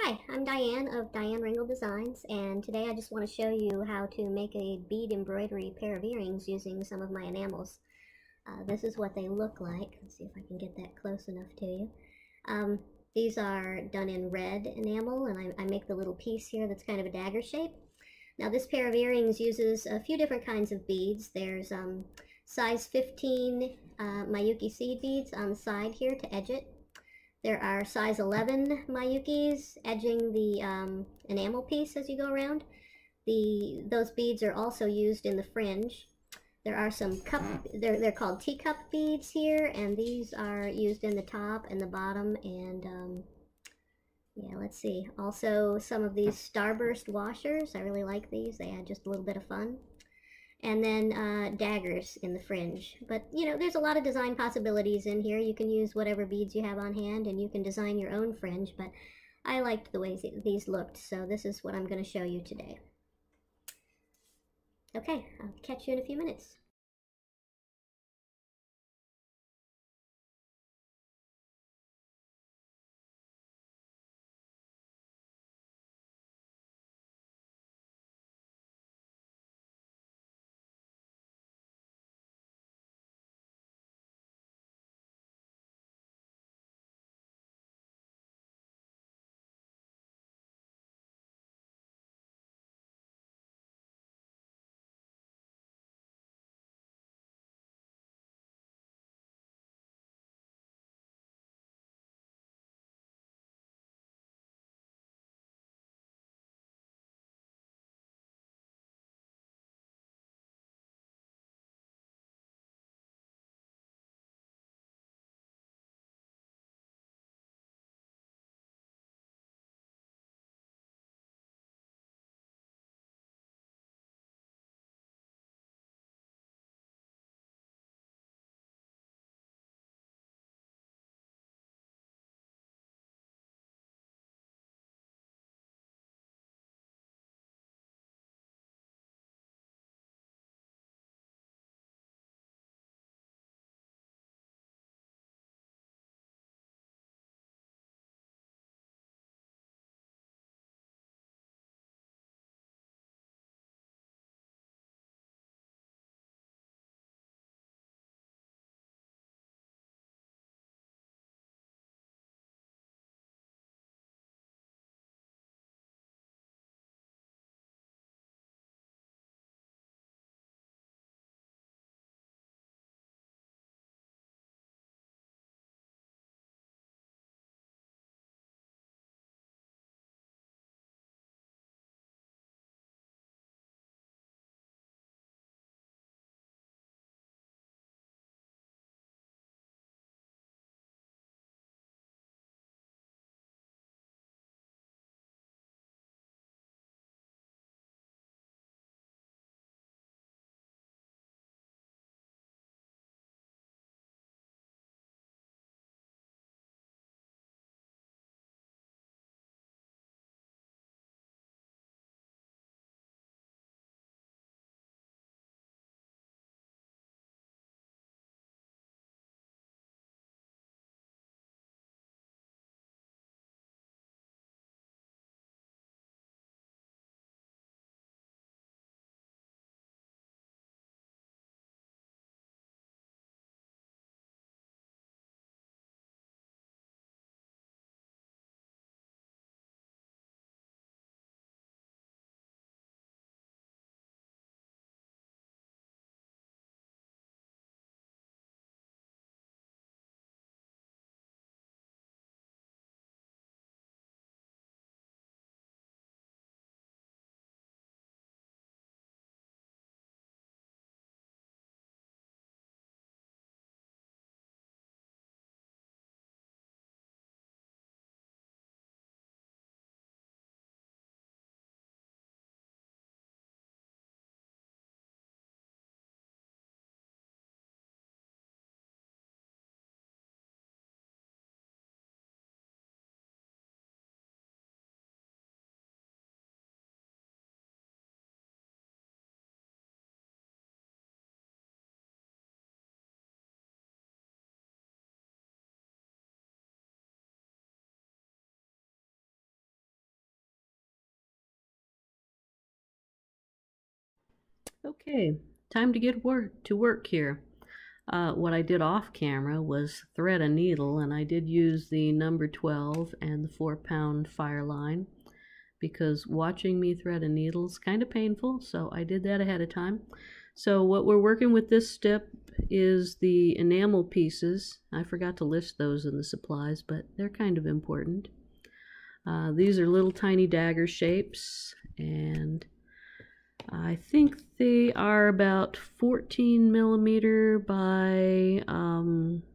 Hi, I'm Diane of Diane Ringle Designs, and today I just want to show you how to make a bead embroidery pair of earrings using some of my enamels. This is what they look like. Let's see if I can get that close enough to you. These are done in red enamel, and I make the little piece here that's kind of a dagger shape. Now this pair of earrings uses a few different kinds of beads. There's size 15 Miyuki seed beads on the side here to edge it. There are size 11 Miyukis edging the enamel piece as you go around. Those beads are also used in the fringe. There are some they're called teacup beads here, and these are used in the top and the bottom, and yeah, let's see. Also some of these Starburst Washers. I really like these. They add just a little bit of fun. And then daggers in the fringe. But you know, there's a lot of design possibilities in here. You can use whatever beads you have on hand, and you can design your own fringe, but I liked the way these looked, so this is what I'm going to show you today. Okay, I'll catch you in a few minutes. Okay, time to get to work here. What I did off camera was thread a needle, and I did use the number 12 and the 4-pound fire line because watching me thread a needle is kind of painful, so I did that ahead of time. So what we're working with this step is the enamel pieces. I forgot to list those in the supplies, but they're kind of important. These are little tiny dagger shapes, and I think they are about 14 millimeter by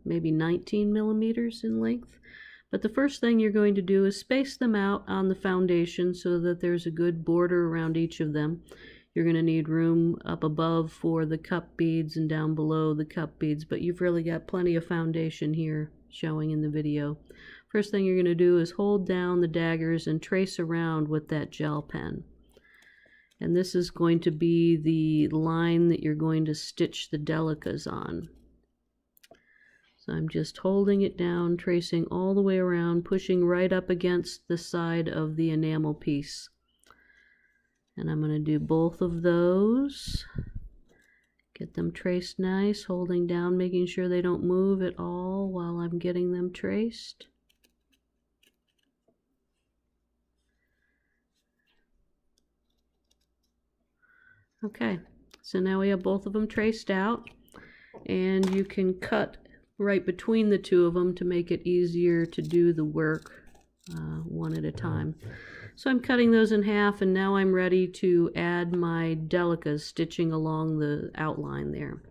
maybe 19 millimeters in length. But the first thing you're going to do is space them out on the foundation so that there's a good border around each of them. You're going to need room up above for the cup beads and down below the cup beads, but you've really got plenty of foundation here showing in the video. First thing you're going to do is hold down the daggers and trace around with that gel pen. And this is going to be the line that you're going to stitch the Delicas on. So I'm just holding it down, tracing all the way around, pushing right up against the side of the enamel piece. And I'm going to do both of those. Get them traced nice, holding down, making sure they don't move at all while I'm getting them traced. Okay, so now we have both of them traced out, and you can cut right between the two of them to make it easier to do the work one at a time. So I'm cutting those in half, and now I'm ready to add my Delicas stitching along the outline there.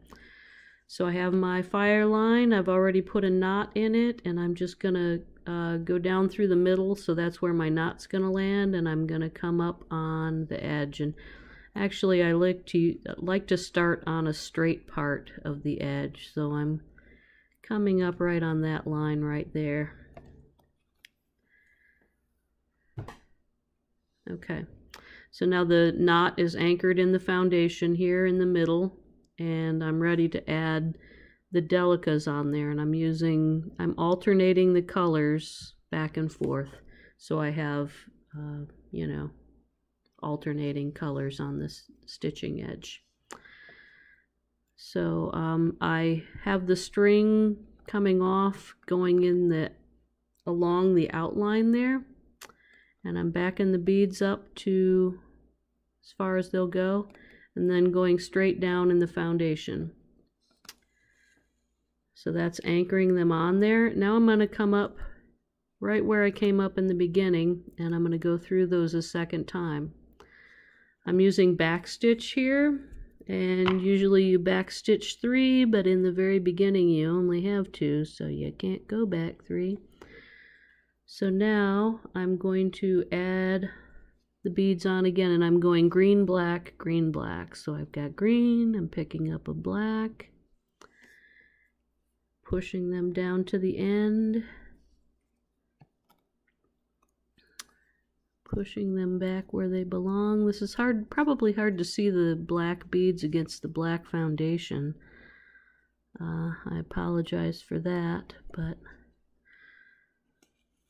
So I have my fire line. I've already put a knot in it, and I'm just gonna go down through the middle, so that's where my knot's gonna land, and I'm gonna come up on the edge. And actually, I like to start on a straight part of the edge, so I'm coming up right on that line right there. Okay, so now the knot is anchored in the foundation here in the middle, and I'm ready to add the Delicas on there, and I'm alternating the colors back and forth, so I have, you know, alternating colors on this stitching edge. So I have the string coming off, going in along the outline there, and I'm backing the beads up to as far as they'll go, and then going straight down in the foundation. So that's anchoring them on there. Now I'm going to come up right where I came up in the beginning, and I'm going to go through those a second time. I'm using backstitch here, and usually you backstitch 3, but in the very beginning you only have 2, so you can't go back 3. So now I'm going to add the beads on again, and I'm going green, black, green, black. So I've got green, I'm picking up a black, pushing them down to the end, pushing them back where they belong. This is probably hard to see the black beads against the black foundation. I apologize for that, but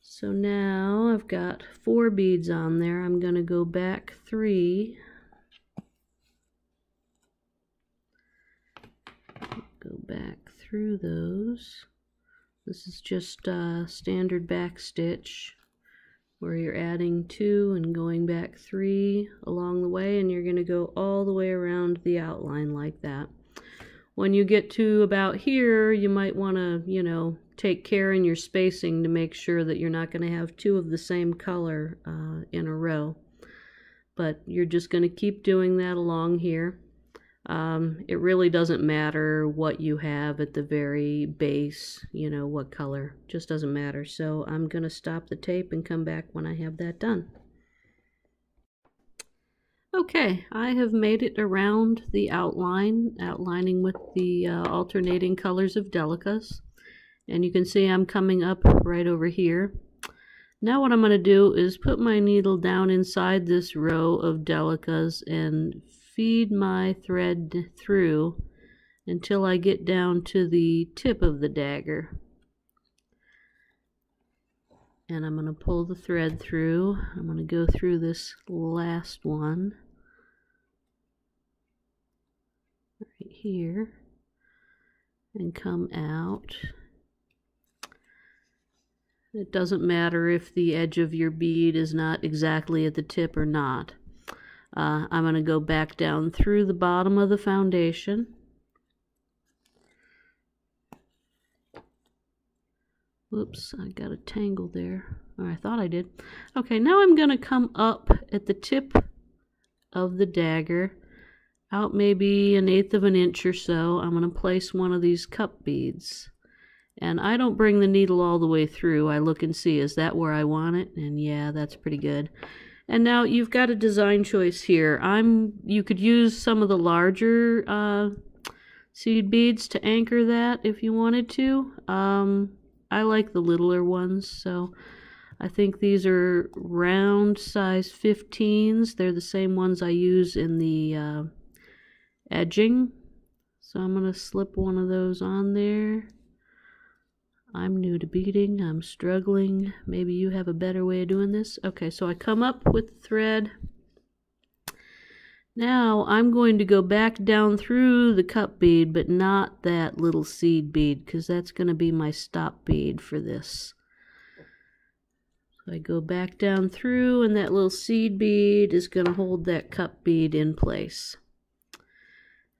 so now I've got 4 beads on there. I'm going to go back 3. Go back through those. This is just standard back stitch where you're adding 2 and going back 3 along the way, and you're going to go all the way around the outline like that. When you get to about here, you might want to, you know, take care in your spacing to make sure that you're not going to have 2 of the same color in a row. But you're just going to keep doing that along here. It really doesn't matter what you have at the very base, you know, what color, just doesn't matter. So I'm going to stop the tape and come back when I have that done. Okay, I have made it around the outlining with the alternating colors of Delicas. And you can see I'm coming up right over here. Now what I'm going to do is put my needle down inside this row of Delicas and feed my thread through until I get down to the tip of the dagger. And I'm going to pull the thread through. I'm going to go through this last one. here and come out. It doesn't matter if the edge of your bead is not exactly at the tip or not. I'm going to go back down through the bottom of the foundation. Whoops, I got a tangle there. Or I thought I did. Okay, now I'm going to come up at the tip of the dagger, out maybe 1/8 of an inch or so. I'm going to place one of these cup beads. And I don't bring the needle all the way through. I look and see, is that where I want it? And yeah, that's pretty good. And now you've got a design choice here. You could use some of the larger seed beads to anchor that if you wanted to. I like the littler ones, so I think these are round size 15s. They're the same ones I use in the edging. So I'm going to slip one of those on there. I'm new to beading. I'm struggling. Maybe you have a better way of doing this. Okay, so I come up with the thread. Now I'm going to go back down through the cup bead, but not that little seed bead, because that's going to be my stop bead for this. So I go back down through, and that little seed bead is going to hold that cup bead in place.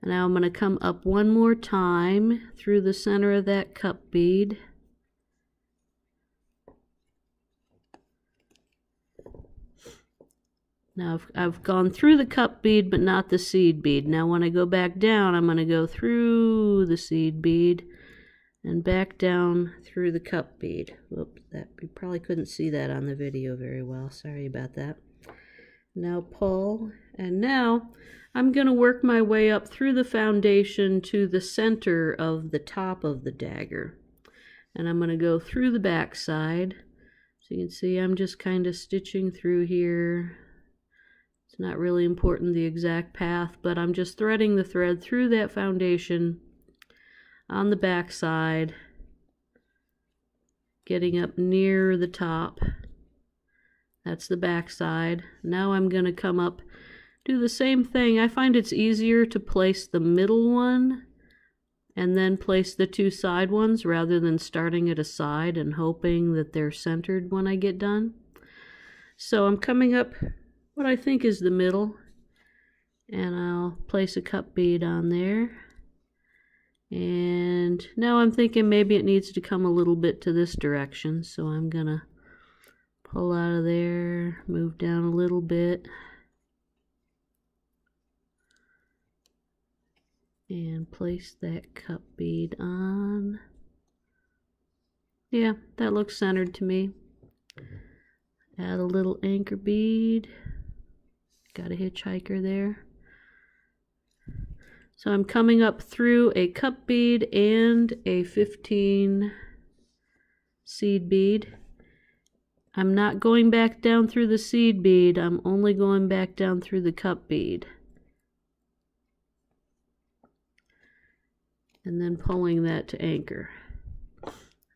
And now I'm going to come up one more time through the center of that cup bead. Now I've gone through the cup bead but not the seed bead. Now when I go back down, I'm going to go through the seed bead and back down through the cup bead. Whoops, you probably couldn't see that on the video very well. Sorry about that. Now pull, and now I'm going to work my way up through the foundation to the center of the top of the dagger. And I'm going to go through the back side. So you can see I'm just kind of stitching through here. It's not really important the exact path, but I'm just threading the thread through that foundation on the back side, getting up near the top. That's the back side. Now I'm going to come up, do the same thing. I find it's easier to place the middle one and then place the two side ones rather than starting at a side and hoping that they're centered when I get done. So I'm coming up what I think is the middle, and I'll place a cup bead on there. And now I'm thinking maybe it needs to come a little bit to this direction, so I'm gonna pull out of there, move down a little bit, and place that cup bead on. Yeah, that looks centered to me. Add a little anchor bead. Got a hitchhiker there. So I'm coming up through a cup bead and a 15 seed bead. I'm not going back down through the seed bead, I'm only going back down through the cup bead. And then pulling that to anchor.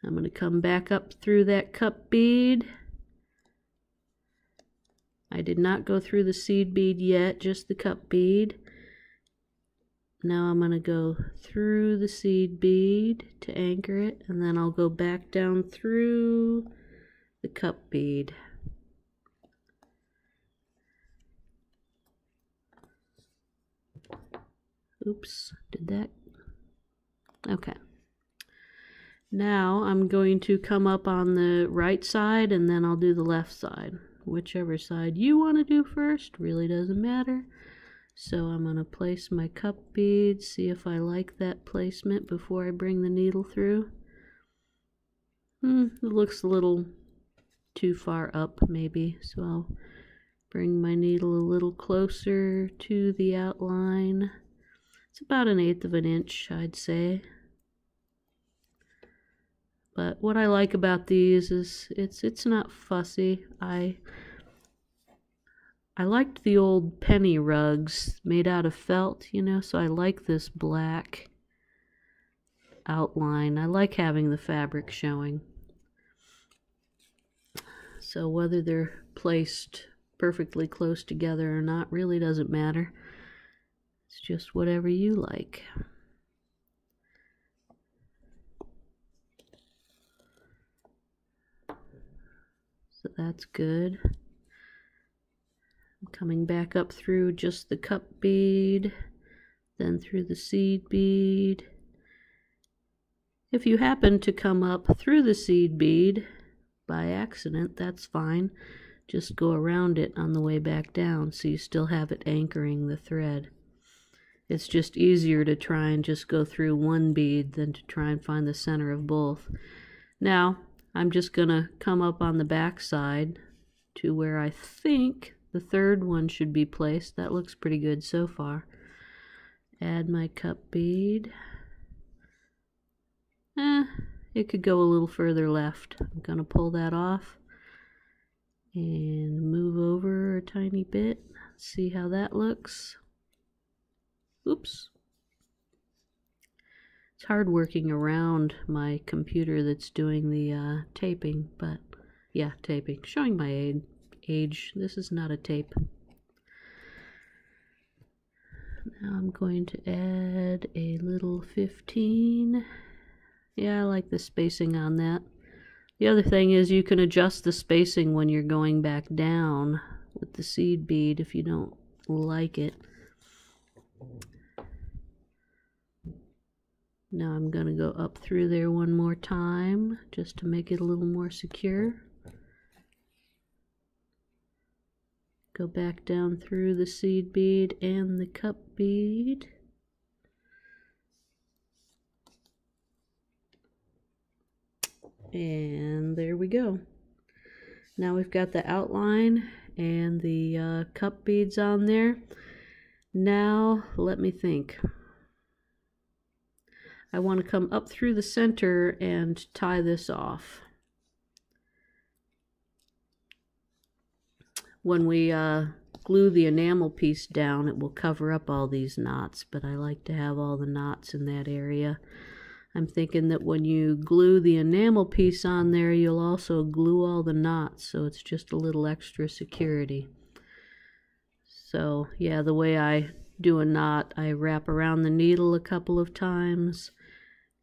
I'm going to come back up through that cup bead. I did not go through the seed bead yet, just the cup bead. Now I'm going to go through the seed bead to anchor it, and then I'll go back down through the cup bead. Oops, did that? Okay. Now I'm going to come up on the right side, and then I'll do the left side. Whichever side you want to do first, really doesn't matter. So I'm going to place my cup bead, see if I like that placement before I bring the needle through. It looks a little too far up maybe, so I'll bring my needle a little closer to the outline. It's about 1/8 of an inch, I'd say. But what I like about these is it's not fussy. I liked the old penny rugs made out of felt, you know, so I like this black outline. I like having the fabric showing. So whether they're placed perfectly close together or not really doesn't matter. It's just whatever you like. So that's good. I'm coming back up through just the cup bead, then through the seed bead. If you happen to come up through the seed bead by accident, that's fine. Just go around it on the way back down so you still have it anchoring the thread. It's just easier to try and just go through one bead than to try and find the center of both. Now, I'm just going to come up on the back side to where I think the third one should be placed. That looks pretty good so far. Add my cup bead. It could go a little further left. I'm going to pull that off and move over a tiny bit. See how that looks. Oops. It's hard working around my computer that's doing the taping, but yeah, taping. Showing my age. This is not a tape. Now I'm going to add a little 15. Yeah, I like the spacing on that. The other thing is you can adjust the spacing when you're going back down with the seed bead if you don't like it. Now I'm going to go up through there one more time just to make it a little more secure. Go back down through the seed bead and the cup bead. And there we go. Now we've got the outline and the cup beads on there. Now let me think. I want to come up through the center and tie this off. When we glue the enamel piece down, it will cover up all these knots, but I like to have all the knots in that area. I'm thinking that when you glue the enamel piece on there, you'll also glue all the knots, so it's just a little extra security. So yeah, the way I do a knot, I wrap around the needle a couple of times,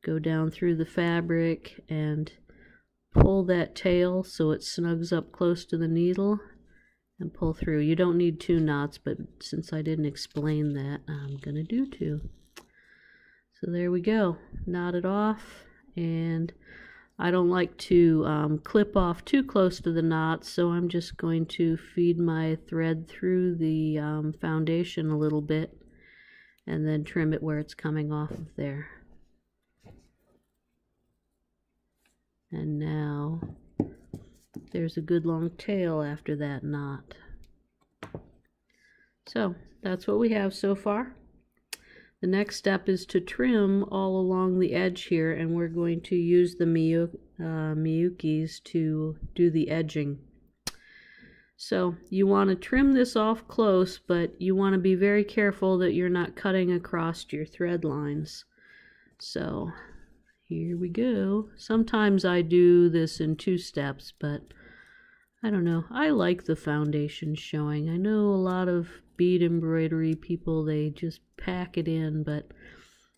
go down through the fabric and pull that tail so it snugs up close to the needle and pull through. You don't need 2 knots, but since I didn't explain that, I'm gonna do 2. So there we go, knot it off, and I don't like to clip off too close to the knot, so I'm just going to feed my thread through the foundation a little bit and then trim it where it's coming off of there. And now there's a good long tail after that knot. So that's what we have so far. The next step is to trim all along the edge here, and we're going to use the Miyukis to do the edging. So you want to trim this off close, but you want to be very careful that you're not cutting across your thread lines. So here we go. Sometimes I do this in 2 steps, but I don't know. I like the foundation showing. I know a lot of bead embroidery people, they just pack it in, but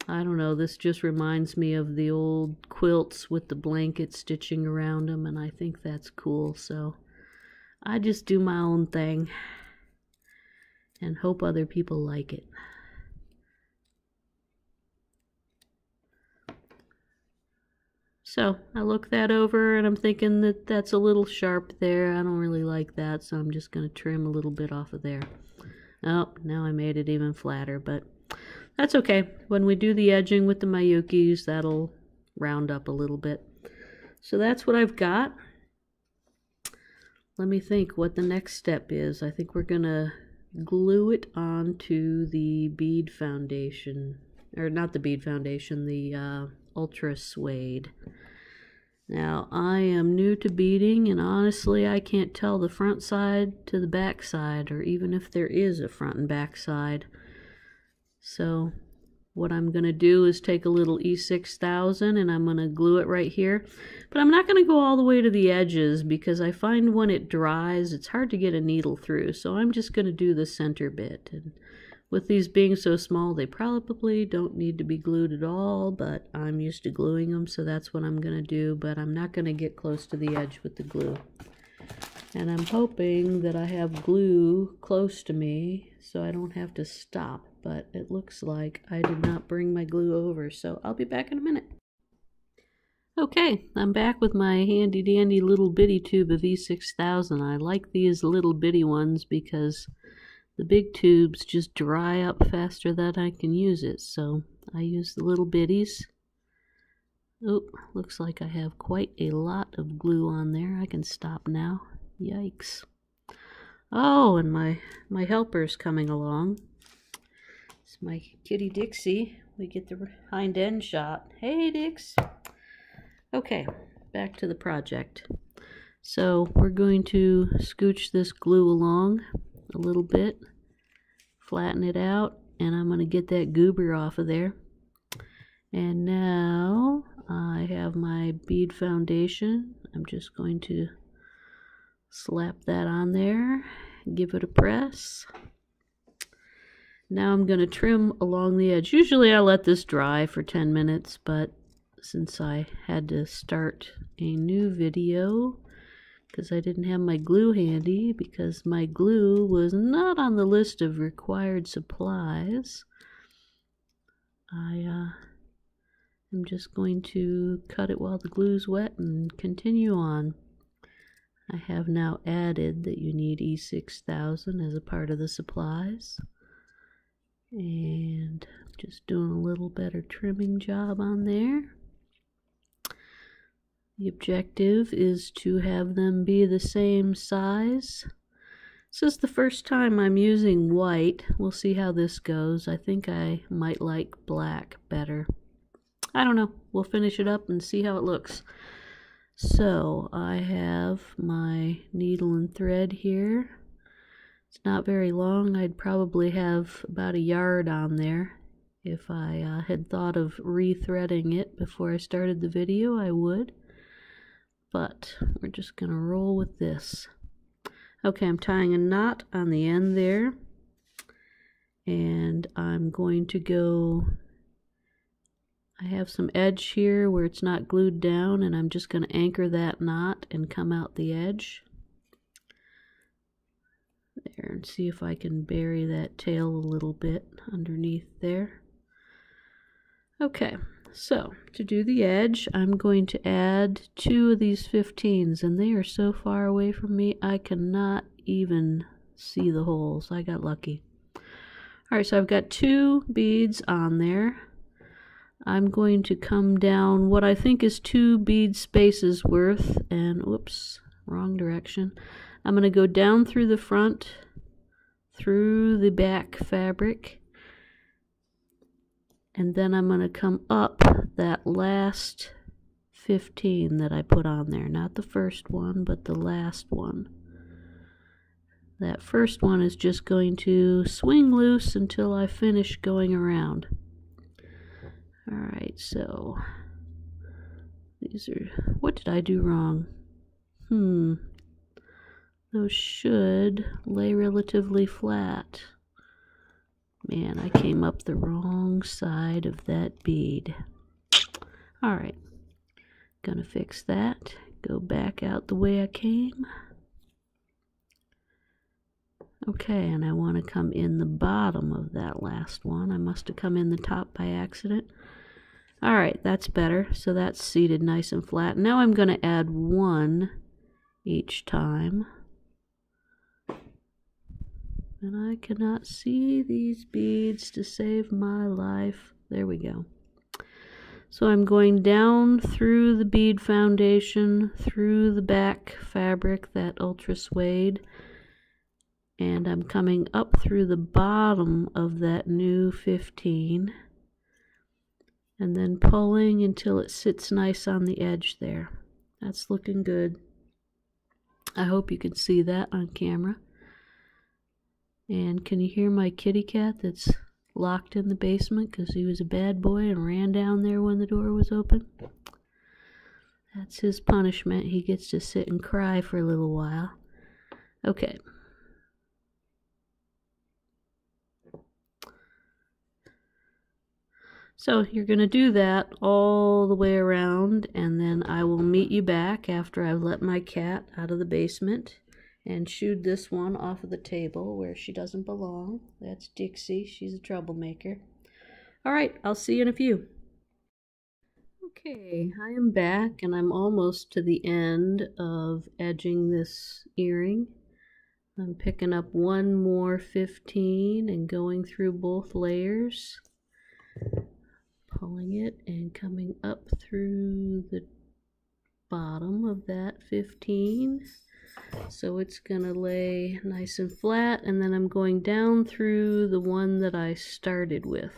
I don't know. This just reminds me of the old quilts with the blanket stitching around them, and I think that's cool. So I just do my own thing and hope other people like it. So I look that over and I'm thinking that that's a little sharp there. I don't really like that, so I'm just going to trim a little bit off of there. Oh, now I made it even flatter, but that's okay. When we do the edging with the Miyukis, that'll round up a little bit. So that's what I've got. Let me think what the next step is. I think we're going to glue it onto the bead foundation. Or not the bead foundation, the ultra suede. Now, I am new to beading, and honestly, I can't tell the front side to the back side, or even if there is a front and back side. So, what I'm going to do is take a little E6000, and I'm going to glue it right here. But I'm not going to go all the way to the edges, because I find when it dries, it's hard to get a needle through. So I'm just going to do the center bit. And With these being so small, they probably don't need to be glued at all, but I'm used to gluing them, so that's what I'm going to do, but I'm not going to get close to the edge with the glue. And I'm hoping that I have glue close to me so I don't have to stop, but it looks like I did not bring my glue over, so I'll be back in a minute. Okay, I'm back with my handy dandy little bitty tube of E6000. I like these little bitty ones because the big tubes just dry up faster than I can use it, so I use the little bitties. Oh, looks like I have quite a lot of glue on there. I can stop now. Yikes. Oh, and my helper's coming along. It's my kitty Dixie. We get the hind end shot. Hey, Dix. Okay, back to the project. So we're going to scooch this glue along a little bit, flatten it out, and I'm going to get that goober off of there. And now I have my bead foundation. I'm just going to slap that on there, give it a press. Now I'm going to trim along the edge. Usually I let this dry for 10 minutes, but since I had to start a new video because I didn't have my glue handy, because my glue was not on the list of required supplies, I'm just going to cut it while the glue's wet and continue on. I have now added that you need E6000 as a part of the supplies, and just doing a little better trimming job on there. The objective is to have them be the same size. This is the first time I'm using white. We'll see how this goes. I think I might like black better. I don't know. We'll finish it up and see how it looks. So I have my needle and thread here. It's not very long. I'd probably have about a yard on there. If I had thought of rethreading it before I started the video, I would. But we're just going to roll with this. Okay, I'm tying a knot on the end there. And I'm going to go... I have some edge here where it's not glued down, and I'm just going to anchor that knot and come out the edge. There, and see if I can bury that tail a little bit underneath there. Okay, so to do the edge, I'm going to add 2 of these 15s, and they are so far away from me I cannot even see the holes. I got lucky. Alright, so I've got 2 beads on there. I'm going to come down what I think is 2 bead spaces worth, and whoops, wrong direction. I'm going to go down through the front, through the back fabric, and then I'm going to come up that last 15 that I put on there. Not the first one, but the last one. That first one is just going to swing loose until I finish going around. Alright, so these are... What did I do wrong? Those should lay relatively flat. Man, I came up the wrong side of that bead. Alright, gonna fix that. Go back out the way I came. Okay, and I want to come in the bottom of that last one. I must have come in the top by accident. Alright, that's better. So that's seated nice and flat. Now I'm going to add 1 each time. And I cannot see these beads to save my life. There we go. So I'm going down through the bead foundation, through the back fabric, that ultra suede, and I'm coming up through the bottom of that new 15, and then pulling until it sits nice on the edge there. That's looking good. I hope you can see that on camera. And can you hear my kitty cat that's locked in the basement because he was a bad boy and ran down there when the door was open? That's his punishment. He gets to sit and cry for a little while. Okay. So you're going to do that all the way around, and then I will meet you back after I've let my cat out of the basement and shooed this one off of the table where she doesn't belong. That's Dixie. She's a troublemaker. All right, I'll see you in a few. Okay, I am back, and I'm almost to the end of edging this earring. I'm picking up one more 15 and going through both layers, pulling it and coming up through the bottom of that 15. So it's gonna lay nice and flat, and then I'm going down through the one that I started with.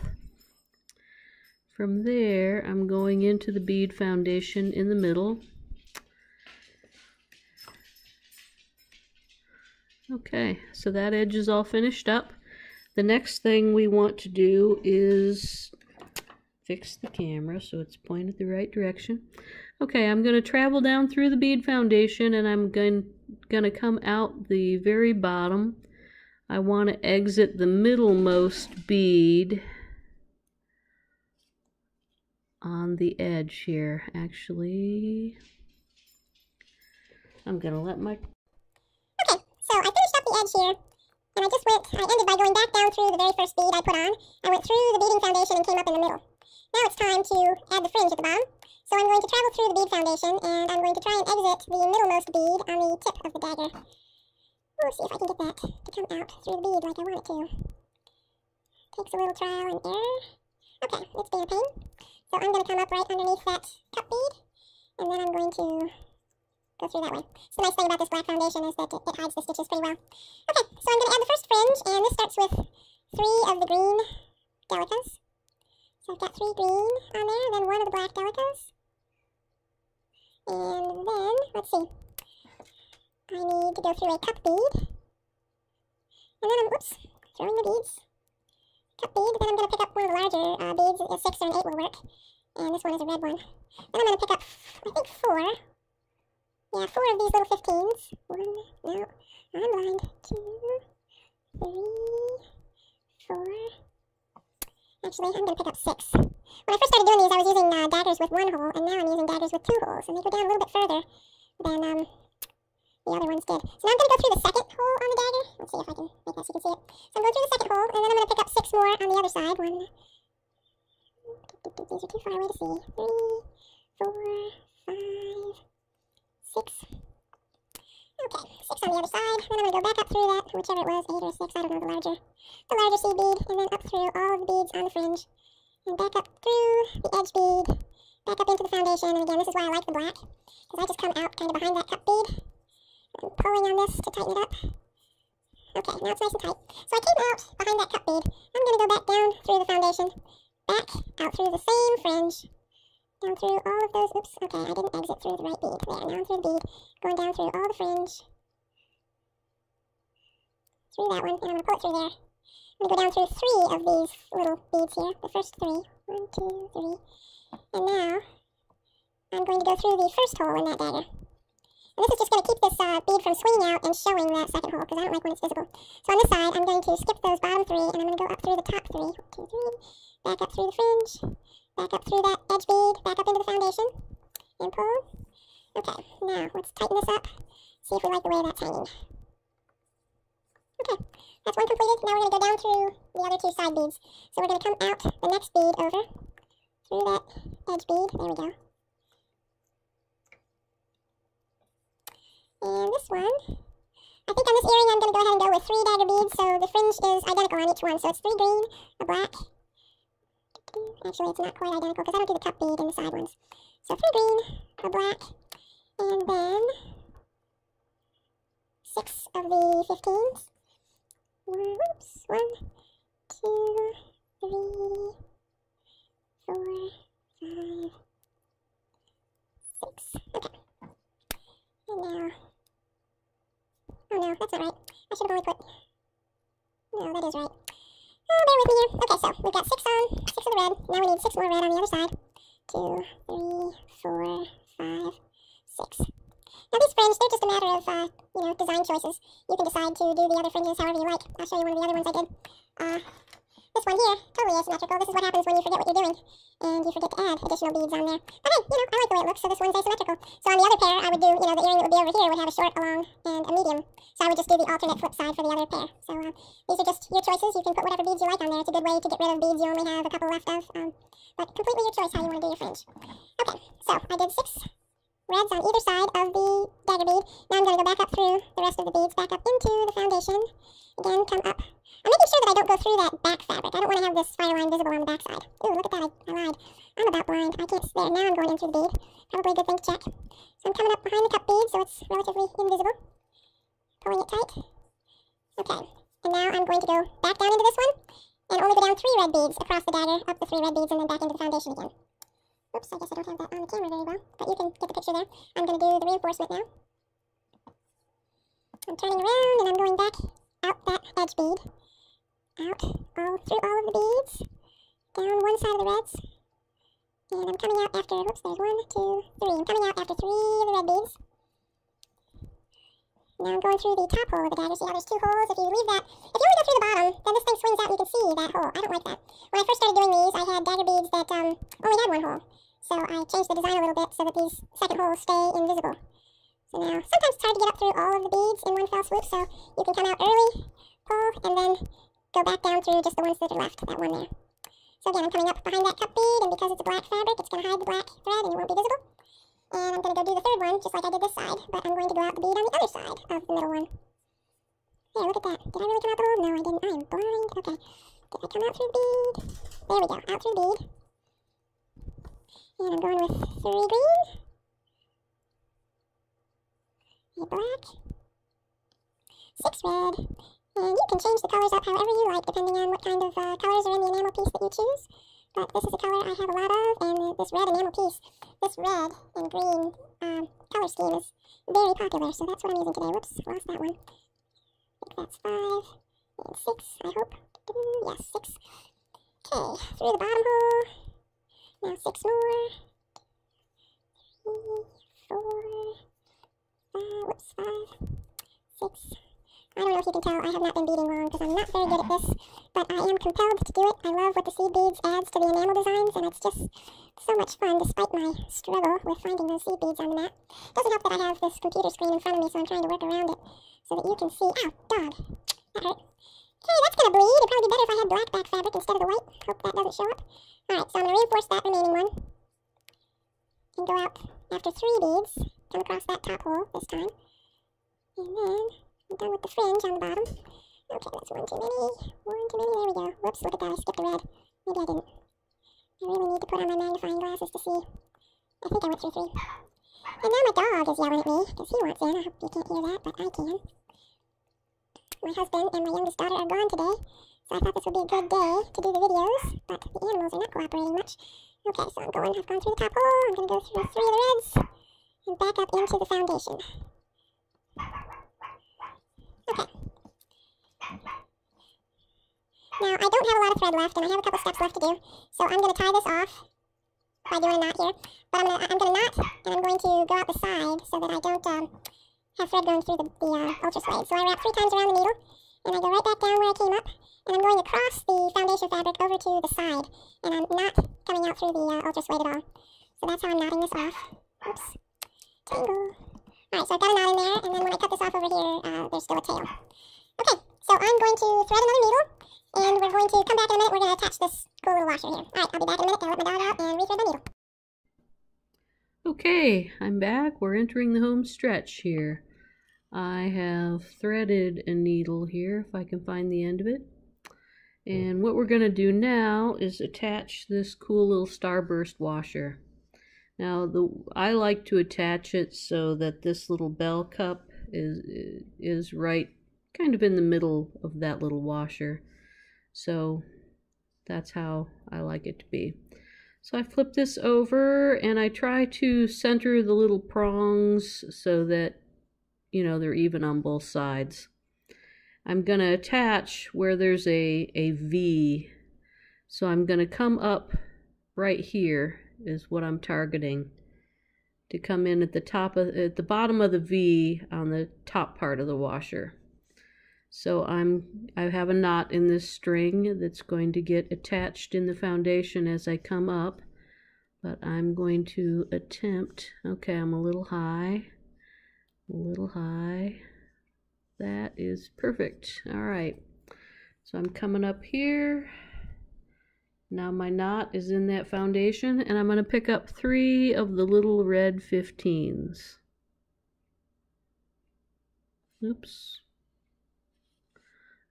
From there, I'm going into the bead foundation in the middle. Okay, so that edge is all finished up. The next thing we want to do is fix the camera so it's pointed the right direction. Okay, I'm going to travel down through the bead foundation, and I'm going to come out the very bottom. I want to exit the middlemost bead on the edge here. Actually, I'm going to let my... Okay, so I finished up the edge here, and I ended by going back down through the very first bead I put on. I went through the beading foundation and came up in the middle. Now it's time to add the fringe at the bottom. So I'm going to travel through the bead foundation, and I'm going to try and exit the middlemost bead on the tip of the dagger. We'll see if I can get that to come out through the bead like I want it to. Takes a little trial and error. Okay, it's been a pain. So I'm going to come up right underneath that cup bead, and then I'm going to go through that way. So the nice thing about this black foundation is that it hides the stitches pretty well. Okay, so I'm going to add the first fringe, and this starts with 3 of the green Delicas. So I've got 3 green on there, then 1 of the black Delicas. And then, let's see, I need to go through a cup bead. And then I'm, oops, throwing the beads. Cup bead, then I'm going to pick up one of the larger beads, a 6 or an 8 will work. And this one is a red one. Then I'm going to pick up, I think 4. Yeah, 4 of these little 15s. 1, no, I'm blind. 2, 3, 4. Actually, I'm going to pick up 6. When I first started doing these, I was using daggers with 1 hole, and now I'm using daggers with 2 holes, and they go down a little bit further than the other ones did. So now I'm going to go through the second hole on the dagger. Let's see if I can make that so you can see it. So I'm going through the second hole, and then I'm going to pick up 6 more on the other side. 1, these are too far away to see. 3, 4, 5, 6. Okay, 6 on the other side. Then I'm going to go back up through that, whichever it was, 8 or 6, I don't know, the larger seed bead, and then up through all of the beads on the fringe, and back up through the edge bead, back up into the foundation. And again, this is why I like the black, because I just come out kind of behind that cup bead. I'm pulling on this to tighten it up. Okay, now it's nice and tight. So I came out behind that cup bead. I'm going to go back down through the foundation, back out through the same fringe, down through all of those. Oops, okay, I didn't exit through the right bead. There, now I'm through the bead, going down through all the fringe, through that one, and I'm going to pull it through there. I'm going to go down through 3 of these little beads here, the first 3. 1, 2, 3. And now, I'm going to go through the first hole in that dagger. And this is just going to keep this bead from swinging out and showing that second hole, because I don't like when it's visible. So on this side, I'm going to skip those bottom 3, and I'm going to go up through the top 3. 1, 2, 3. Back up through the fringe. Back up through that edge bead. Back up into the foundation. And pull. Okay, now let's tighten this up. See if we like the way that's hanging. Okay, that's one completed. Now we're going to go down through the other 2 side beads. So we're going to come out the next bead over through that edge bead. There we go. And this one, I think on this earring I'm going to go ahead and go with 3 dagger beads, so the fringe is identical on each one. So it's 3 green, a black. Actually, it's not quite identical because I don't do the cup bead in the side ones. So 3 green, a black, and then 6 of the 15s. 1, 2, 3, 4, 5, 6. Okay. And now, oh no, that's not right. I should have only put, no, that is right. Oh, bear with me here. Okay, so we've got 6 on, 6 of the red. Now we need 6 more red on the other side. 2, 3, 4, 5, 6. Now these fringe, they're just a matter of, design choices. You can decide to do the other fringes however you like. I'll show you one of the other ones I did. This one here, totally asymmetrical. This is what happens when you forget what you're doing and you forget to add additional beads on there. But hey, I like the way it looks, so this one's asymmetrical. So on the other pair, I would do, the earring that would be over here would have a short, a long, and a medium. So I would just do the alternate flip side for the other pair. So these are just your choices. You can put whatever beads you like on there. It's a good way to get rid of beads you only have a couple left of. But completely your choice how you want to do your fringe. Okay, so I did 6 reds on either side of the dagger bead. Now I'm going to go back up through the rest of the beads, back up into the foundation. Again, come up. I'm making sure that I don't go through that back fabric. I don't want to have this fire line visible on the back side. Ooh, look at that, I lied. I'm about blind. I can't see there. Now I'm going in through the bead. Probably a good thing to check. So I'm coming up behind the cup bead so it's relatively invisible. Pulling it tight. Okay, and now I'm going to go back down into this one and only go down 3 red beads across the dagger, up the 3 red beads, and then back into the foundation again. Oops, I guess I don't have that on the camera very well, but you can get the picture there. I'm going to do the reinforcement now. I'm turning around and I'm going back out that edge bead. Out, through all of the beads, down one side of the reds, and I'm coming out after, whoops, there's 1, 2, 3. I'm coming out after 3 of the red beads. Now I'm going through the top hole of the dagger. See how there's 2 holes? If you leave that, if you only go through the bottom, then this thing swings out and you can see that hole. I don't like that. When I first started doing these, I had dagger beads that only had 1 hole. So I changed the design a little bit so that these second holes stay invisible. So now, sometimes it's hard to get up through all of the beads in one fell swoop, so you can come out early, pull, and then go back down through just the ones that are left, that one there. So again, I'm coming up behind that cup bead, and because it's a black fabric, it's going to hide the black thread and it won't be visible. And I'm going to go do the 3rd one, just like I did this side, but I'm going to go out the bead on the other side of the middle one. There, look at that. Did I really come out the hole? No, I didn't. I am blind. Okay. Did I come out through the bead? There we go. Out through the bead. And I'm going with 3 green. A black. 6 red. And you can change the colors up however you like, depending on what kind of colors are in the enamel piece that you choose. But this is a color I have a lot of, and this red enamel piece, this red and green color scheme is very popular, so that's what I'm using today. Whoops, lost that one. I think that's 5 and 6, I hope. Yes, 6. Okay, through the bottom hole. Now 6 more. 3, 4, 5, whoops, 5, 6. I don't know if you can tell, I have not been beading long because I'm not very good at this, but I am compelled to do it. I love what the seed beads adds to the enamel designs, and it's just so much fun despite my struggle with finding those seed beads on the mat. It doesn't help that I have this computer screen in front of me, so I'm trying to work around it so that you can see. Ow, dog. That hurt. Okay, that's going to bleed. It'd probably be better if I had black back fabric instead of the white. Hope that doesn't show up. Alright, so I'm going to reinforce that remaining one. And go out after 3 beads. Come across that top hole this time. And then I'm done with the fringe on the bottom. Okay, that's 1 too many. 1 too many. There we go. Whoops, look at that. I skipped a red. Maybe I didn't. I really need to put on my magnifying glasses to see. I think I went through 3. And now my dog is yelling at me because he wants in. I hope you can't hear that, but I can. My husband and my youngest daughter are gone today, so I thought this would be a good day to do the videos, but the animals are not cooperating much. Okay, so I've gone through the top hole. I'm going to go through 3 of the reds and back up into the foundation. Okay. Now, I don't have a lot of thread left, and I have a couple steps left to do, so I'm going to tie this off by doing a knot here. But I'm going to knot, and I'm going to go out the side so that I don't have thread going through the ultra suede. So I wrap 3 times around the needle, and I go right back down where I came up, and I'm going across the foundation fabric over to the side, and I'm not coming out through the ultra suede at all. So that's how I'm knotting this off. Oops. Tangle. Alright, so I've got a knot in there, and then when I cut this off over here, there's still a tail. Okay, so I'm going to thread another needle, and we're going to come back in a minute. We're going to attach this cool little washer here. Alright, I'll be back in a minute. I'll let my dog out and rethread the needle. Okay, I'm back. We're entering the home stretch here. I have threaded a needle here, if I can find the end of it. And what we're going to do now is attach this cool little Starburst washer. Now, I like to attach it so that this little bell cup is right kind of in the middle of that little washer. So that's how I like it to be. So I flip this over and I try to center the little prongs so that, you know, they're even on both sides. I'm going to attach where there's a V. So I'm going to come up right here is what I'm targeting to come in at the bottom of the V on the top part of the washer. So I have a knot in this string that's going to get attached in the foundation as I come up, but I'm going to attempt, okay, I'm a little high. That is perfect. All right, so I'm coming up here. Now my knot is in that foundation, and I'm going to pick up 3 of the little red 15s. Oops.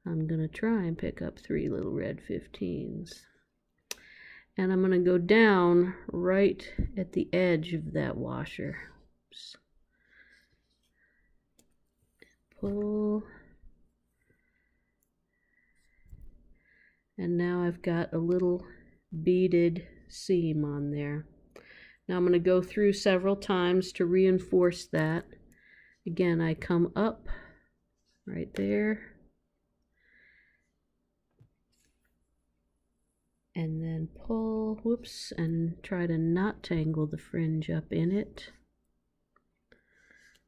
I'm going to try and pick up 3 little red 15s. And I'm going to go down right at the edge of that washer. Oops. Pull. And now I've got a little beaded seam on there. Now I'm going to go through several times to reinforce that. Again, I come up right there. And then pull, whoops, and try to not tangle the fringe up in it.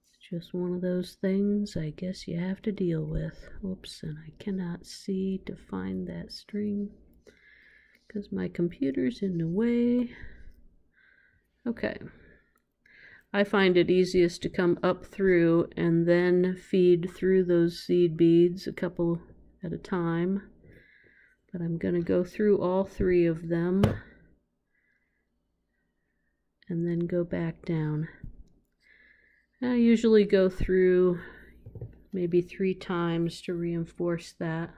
It's just one of those things I guess you have to deal with. Whoops, and I cannot see to find that string because my computer's in the way. Okay. I find it easiest to come up through and then feed through those seed beads a couple at a time. But I'm going to go through all 3 of them and then go back down. I usually go through maybe 3 times to reinforce that.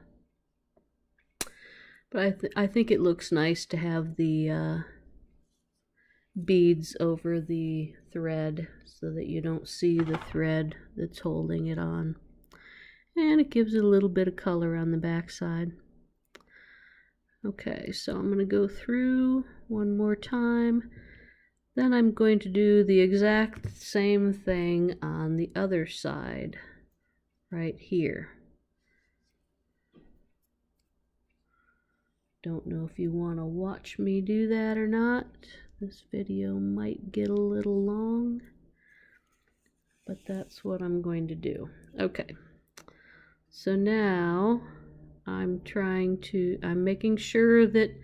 But I think it looks nice to have the beads over the thread so that you don't see the thread that's holding it on. And it gives it a little bit of color on the back side. Okay, so I'm going to go through one more time. Then I'm going to do the exact same thing on the other side, right here. Don't know if you want to watch me do that or not. This video might get a little long, but that's what I'm going to do. Okay, so now I'm making sure that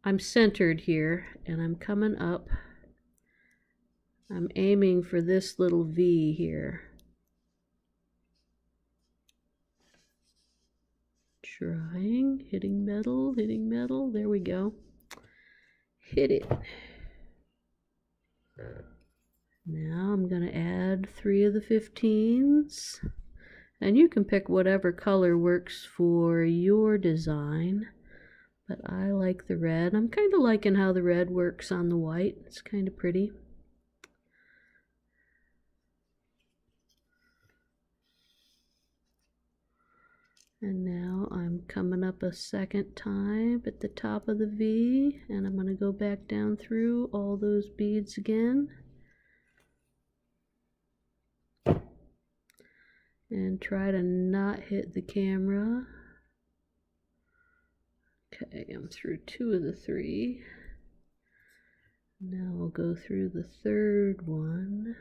I'm centered here, and I'm coming up. I'm aiming for this little V here. Trying, hitting metal, there we go. Hit it. Now I'm going to add 3 of the 15s. And you can pick whatever color works for your design. But I like the red. I'm kind of liking how the red works on the white. It's kind of pretty. And now I'm coming up a second time at the top of the V, and I'm going to go back down through all those beads again. And try to not hit the camera. Okay, I'm through 2 of the 3. Now we'll go through the 3rd one.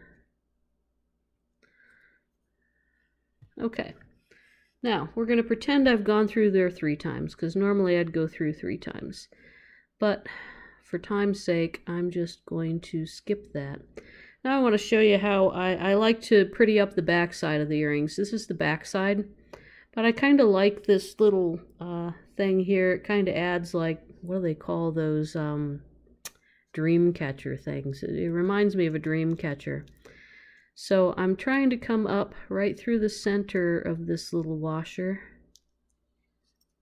Okay, now we're going to pretend I've gone through there 3 times, because normally I'd go through 3 times. But for time's sake, I'm just going to skip that. Now I want to show you how I like to pretty up the back side of the earrings. This is the back side, but I kind of like this little thing here. It kind of adds, like, what do they call those dream catcher things? It reminds me of a dream catcher. So I'm trying to come up right through the center of this little washer.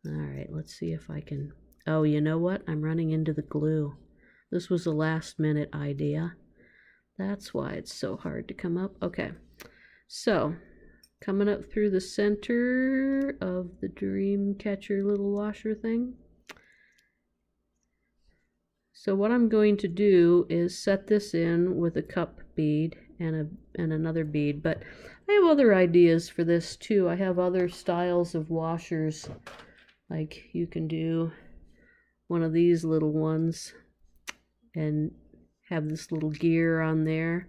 All right, let's see if I can. Oh, you know what? I'm running into the glue. This was a last minute idea. That's why it's so hard to come up. Okay, so coming up through the center of the dream catcher little washer thing. So what I'm going to do is set this in with a cup bead and another bead, but I have other ideas for this too. I have other styles of washers, like you can do one of these little ones and have this little gear on there,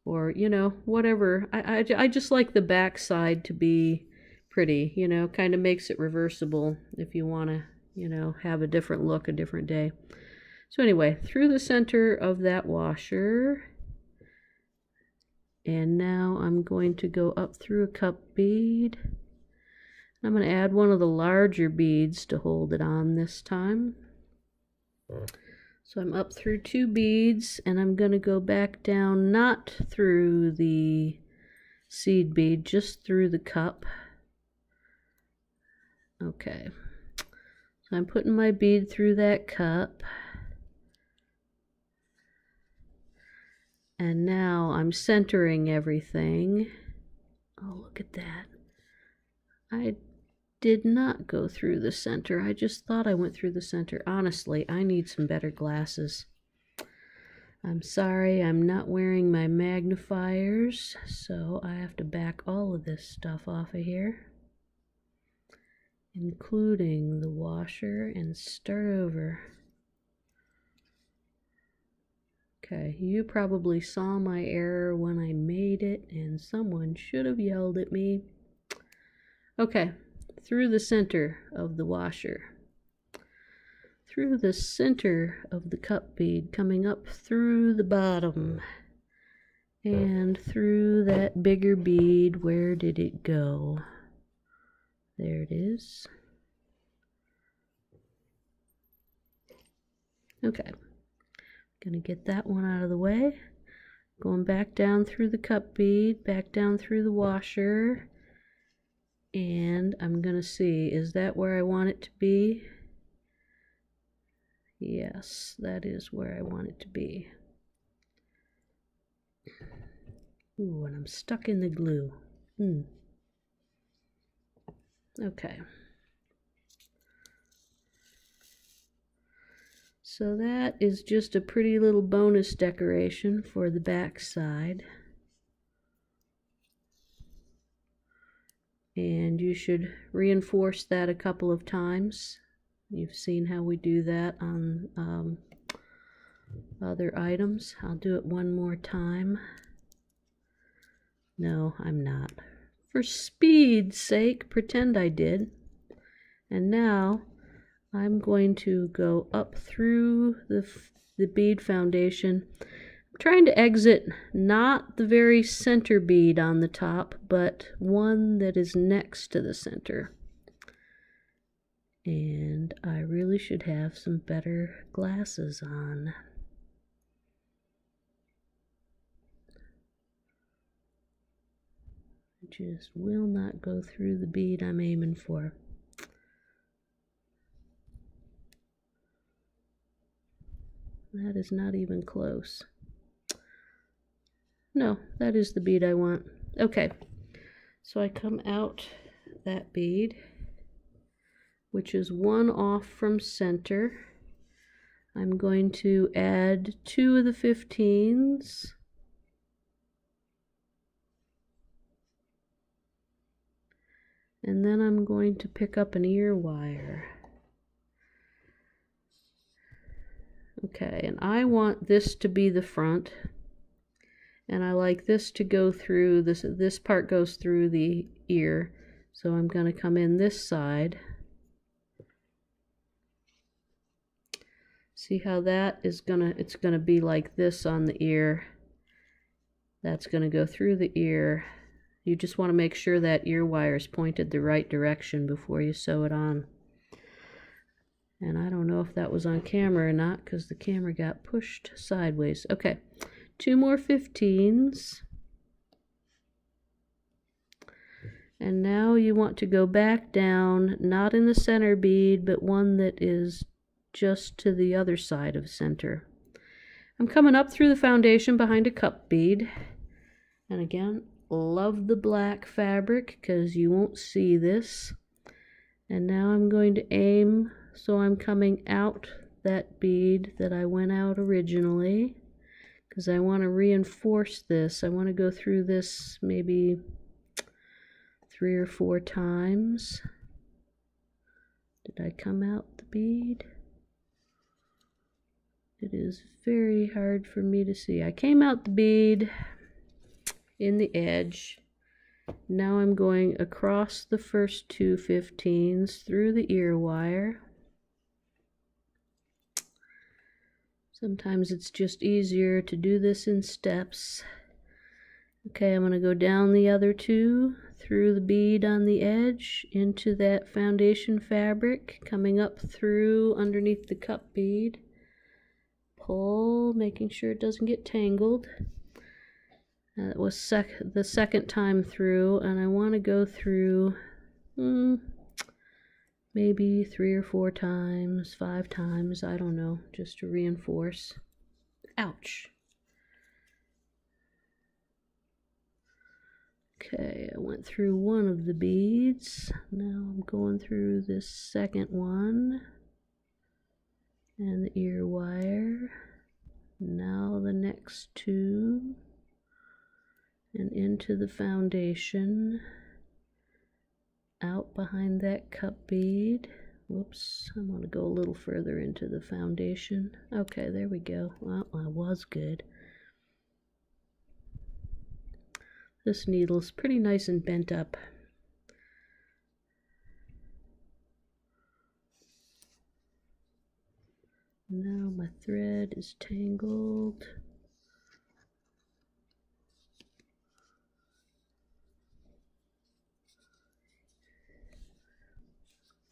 or, you know, whatever. I just like the back side to be pretty, you know, kind of makes it reversible if you want to, you know, have a different look a different day. So anyway, through the center of that washer, and now I'm going to go up through a cup bead. I'm going to add one of the larger beads to hold it on this time. So I'm up through 2 beads, and I'm going to go back down, not through the seed bead, just through the cup. Okay, so I'm putting my bead through that cup. And now I'm centering everything. Oh, look at that. I did not go through the center. I just thought I went through the center. Honestly, I need some better glasses. I'm sorry, I'm not wearing my magnifiers, so I have to back all of this stuff off of here, including the washer, and start over. Okay, you probably saw my error when I made it, and someone should have yelled at me. Okay, through the center of the washer, through the center of the cup bead, coming up through the bottom, and through that bigger bead. Where did it go? There it is. Okay. Gonna get that one out of the way. Going back down through the cup bead, back down through the washer, and I'm gonna see, is that where I want it to be? Yes, that is where I want it to be. Ooh, and I'm stuck in the glue. Okay. So that is just a pretty little bonus decoration for the back side. And you should reinforce that a couple of times. You've seen how we do that on other items. I'll do it one more time. No, I'm not. For speed's sake, pretend I did. And now I'm going to go up through the bead foundation. I'm trying to exit not the very center bead on the top, but one that is next to the center. And I really should have some better glasses on. I just will not go through the bead I'm aiming for. That is not even close. No, that is the bead I want. Okay, so I come out that bead, which is one off from center. I'm going to add 2 of the 15s. And then I'm going to pick up an ear wire. Okay, and I want this to be the front, and I like this to go through, this part goes through the ear, so I'm going to come in this side. See how that is it's gonna be like this on the ear. That's gonna go through the ear. You just want to make sure that ear wire is pointed the right direction before you sew it on. And I don't know if that was on camera or not, because the camera got pushed sideways. Okay, 2 more 15s. And now you want to go back down, not in the center bead, but one that is just to the other side of center. I'm coming up through the foundation behind a cup bead. And again, love the black fabric because you won't see this. And now I'm going to aim, so I'm coming out that bead that I went out originally, because I want to reinforce this. I want to go through this maybe 3 or 4 times. Did I come out the bead? It is very hard for me to see. I came out the bead in the edge, Now I'm going across the first two 15s through the ear wire. Sometimes it's just easier to do this in steps. Okay, I'm going to go down the other two, through the bead on the edge, into that foundation fabric, coming up through underneath the cup bead. Pull, making sure it doesn't get tangled. That was the second time through, and I want to go through maybe 3 or 4 times, 5 times, I don't know, just to reinforce. Ouch. Okay, I went through one of the beads. Now I'm going through this second one and the ear wire. Now the next two and into the foundation, out behind that cup bead. Whoops, I want to go a little further into the foundation. Okay, there we go. Well, I was good. This needle's pretty nice and bent up. Now my thread is tangled.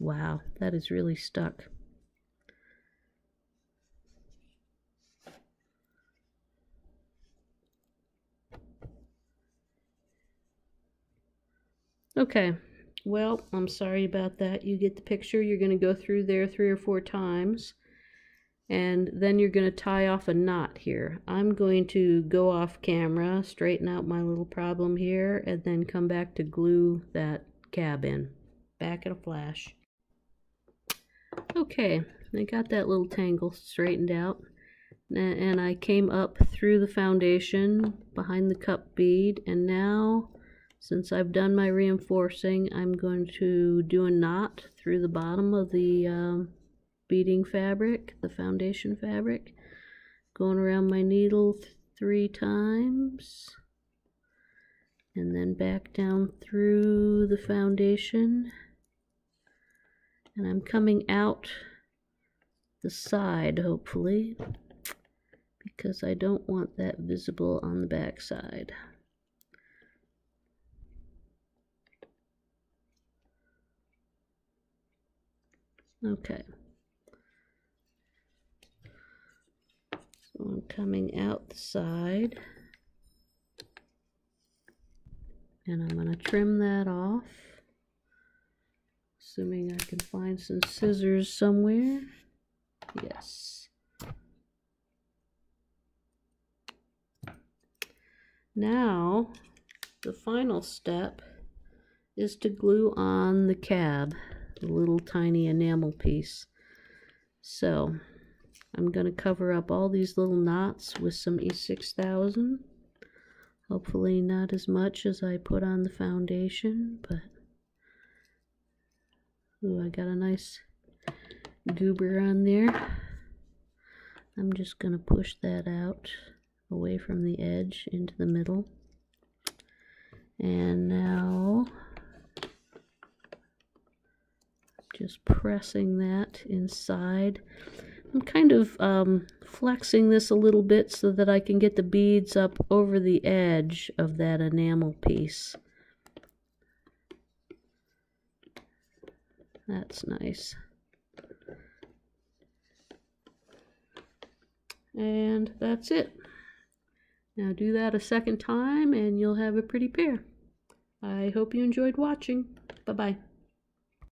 Wow, that is really stuck. Okay, well, I'm sorry about that. You get the picture. You're going to go through there 3 or 4 times, and then you're going to tie off a knot here. I'm going to go off camera, straighten out my little problem here, and then come back to glue that cab in. Back in a flash. Okay, I got that little tangle straightened out, and I came up through the foundation behind the cup bead, and now, since I've done my reinforcing, I'm going to do a knot through the bottom of the beading fabric, the foundation fabric, going around my needle 3 times, and then back down through the foundation, and I'm coming out the side, hopefully, because I don't want that visible on the back side. Okay, so I'm coming out the side, and I'm going to trim that off, assuming I can find some scissors somewhere. Yes. Now, the final step is to glue on the cab, the little tiny enamel piece. So I'm going to cover up all these little knots with some E6000. Hopefully not as much as I put on the foundation, but ooh, I got a nice goober on there. I'm just going to push that out away from the edge into the middle. And now just pressing that inside. I'm kind of flexing this a little bit so that I can get the beads up over the edge of that enamel piece. That's nice. And that's it. Now do that a second time and you'll have a pretty pair. I hope you enjoyed watching. Bye-bye.